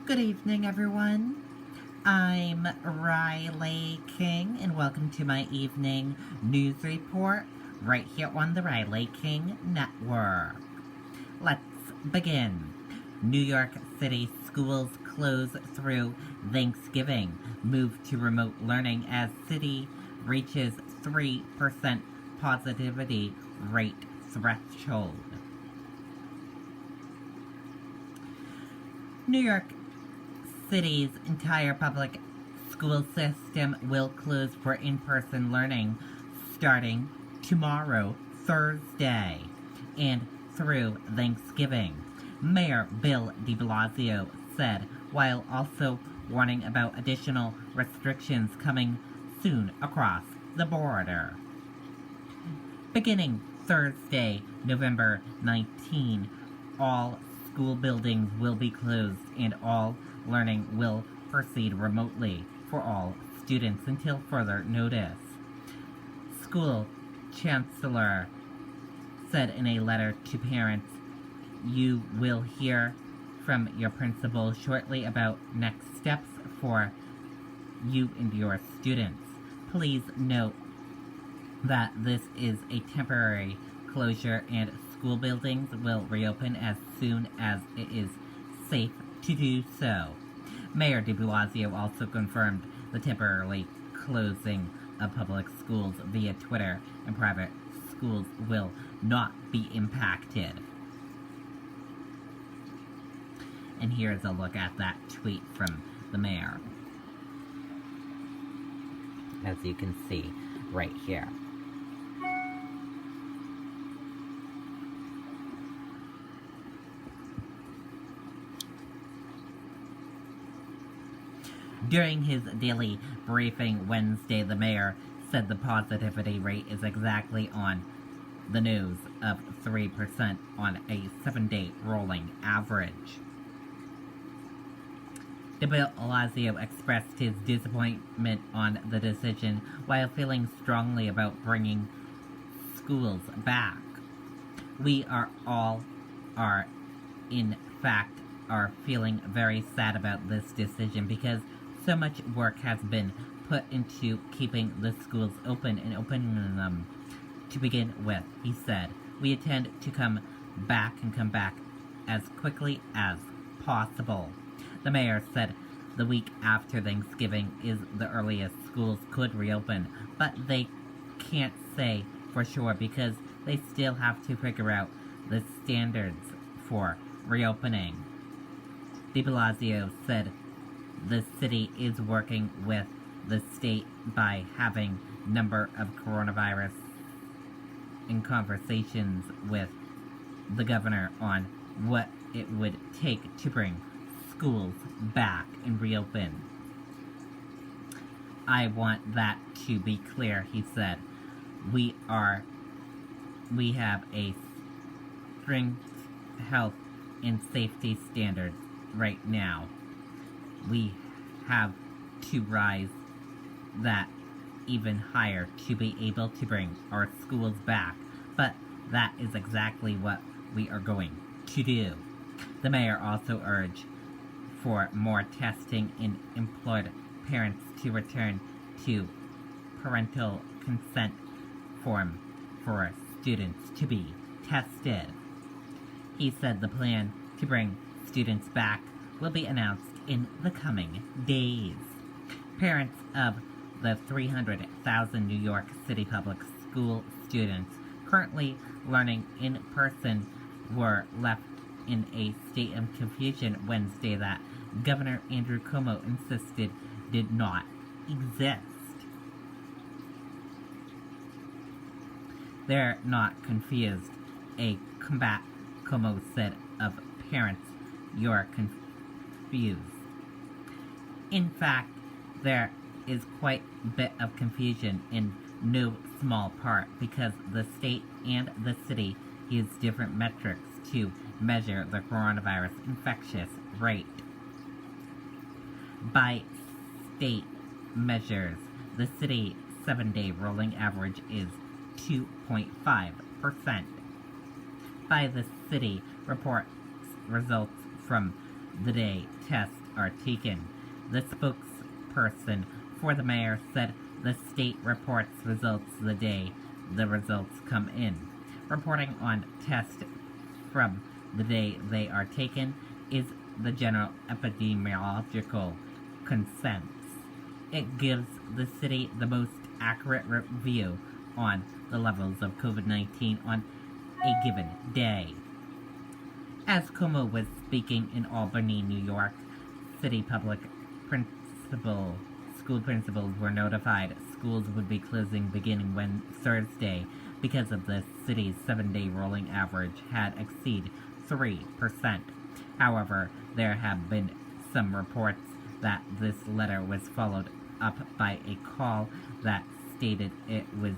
Good evening, everyone. I'm Riley King, and welcome to my evening news report right here on the Riley King Network. Let's begin. New York City schools close through Thanksgiving, move to remote learning as city reaches 3% positivity rate threshold. New York City's entire public school system will close for in-person learning starting tomorrow, Thursday, and through Thanksgiving, Mayor Bill de Blasio said, while also warning about additional restrictions coming soon across the border. Beginning Thursday, November 19, all school buildings will be closed and all learning will proceed remotely for all students until further notice. School Chancellor said in a letter to parents, "You will hear from your principal shortly about next steps for you and your students. Please note that this is a temporary closure and school buildings will reopen as soon as it is safe to do so." Mayor de Blasio also confirmed the temporary closing of public schools via Twitter, and private schools will not be impacted. And here's a look at that tweet from the mayor, as you can see right here. During his daily briefing Wednesday, the mayor said the positivity rate is exactly on the nose of 3% on a 7-day rolling average. De Blasio expressed his disappointment on the decision while feeling strongly about bringing schools back. We are feeling very sad about this decision because so much work has been put into keeping the schools open and opening them to begin with, he said. We intend to come back as quickly as possible. The mayor said the week after Thanksgiving is the earliest schools could reopen, but they can't say for sure because they still have to figure out the standards for reopening. De Blasio said the city is working with the state by having number of coronavirus in conversations with the governor on what it would take to bring schools back and reopen. I want that to be clear, he said. We have a strict health and safety standards right now. We have to rise that even higher to be able to bring our schools back, but that is exactly what we are going to do. The mayor also urged for more testing and implored parents to return to parental consent form for students to be tested. He said the plan to bring students back will be announced in the coming days. Parents of the 300,000 New York City public school students currently learning in person were left in a state of confusion Wednesday that Governor Andrew Cuomo insisted did not exist. They're not confused, a combat Cuomo said of parents. You're confused. In fact, there is quite a bit of confusion in no small part because the state and the city use different metrics to measure the coronavirus infectious rate. By state measures, the city 7-day rolling average is 2.5%. By the city reports results from the day test are taken. The spokesperson for the mayor said the state reports results the day the results come in. Reporting on tests from the day they are taken is the general epidemiological consensus. It gives the city the most accurate view on the levels of COVID-19 on a given day. As Cuomo was speaking in Albany, New York, city school principals were notified schools would be closing beginning Thursday because of the city's 7-day rolling average had exceeded 3%. However, there have been some reports that this letter was followed up by a call that stated it was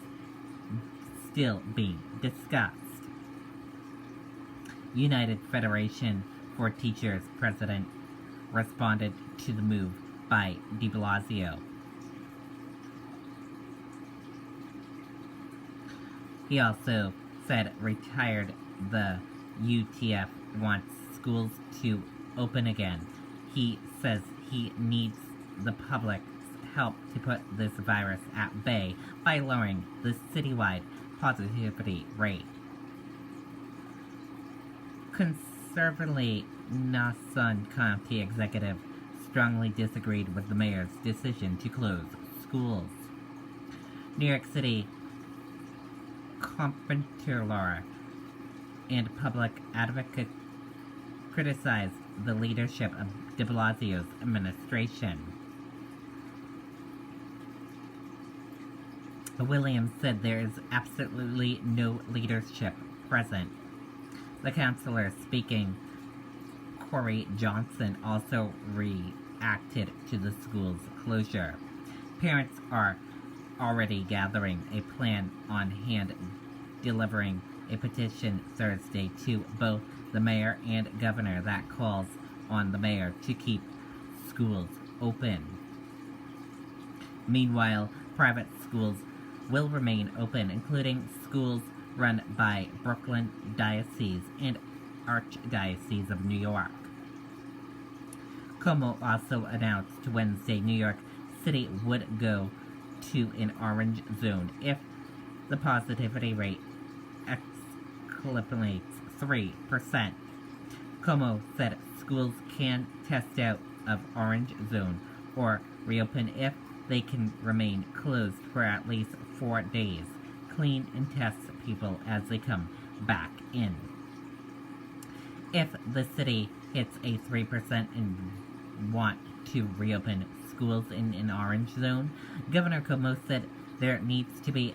still being discussed. United Federation for Teachers president responded to the move by de Blasio. He also said the UTF wants schools to open again. He says he needs the public's help to put this virus at bay by lowering the citywide positivity rate. Conservatively, Nassau County executive strongly disagreed with the mayor's decision to close schools. New York City comptroller and public advocate criticized the leadership of de Blasio's administration. Williams said there is absolutely no leadership present. The councilor speaking, Corey Johnson, also reacted to the school's closure. Parents are already gathering a plan on hand, delivering a petition Thursday to both the mayor and governor that calls on the mayor to keep schools open. Meanwhile, private schools will remain open, including schools run by Brooklyn Diocese and Archdiocese of New York. Cuomo also announced Wednesday New York City would go to an orange zone if the positivity rate eclipses 3%. Cuomo said schools can test out of orange zone or reopen if they can remain closed for at least 4 days, clean and test people as they come back in. If the city hits a 3% and want to reopen schools in an orange zone, Governor Cuomo said there needs to be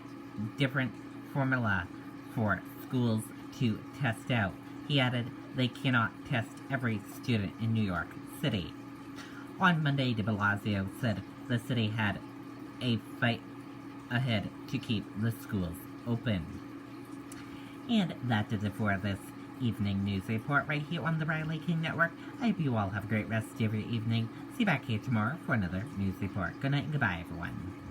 different formula for schools to test out. He added they cannot test every student in New York City. On Monday, de Blasio said the city had a fight ahead to keep the schools open. And that does it for this evening news report right here on the Riley King Network. I hope you all have a great rest of your evening. See you back here tomorrow for another news report. Good night and goodbye, everyone.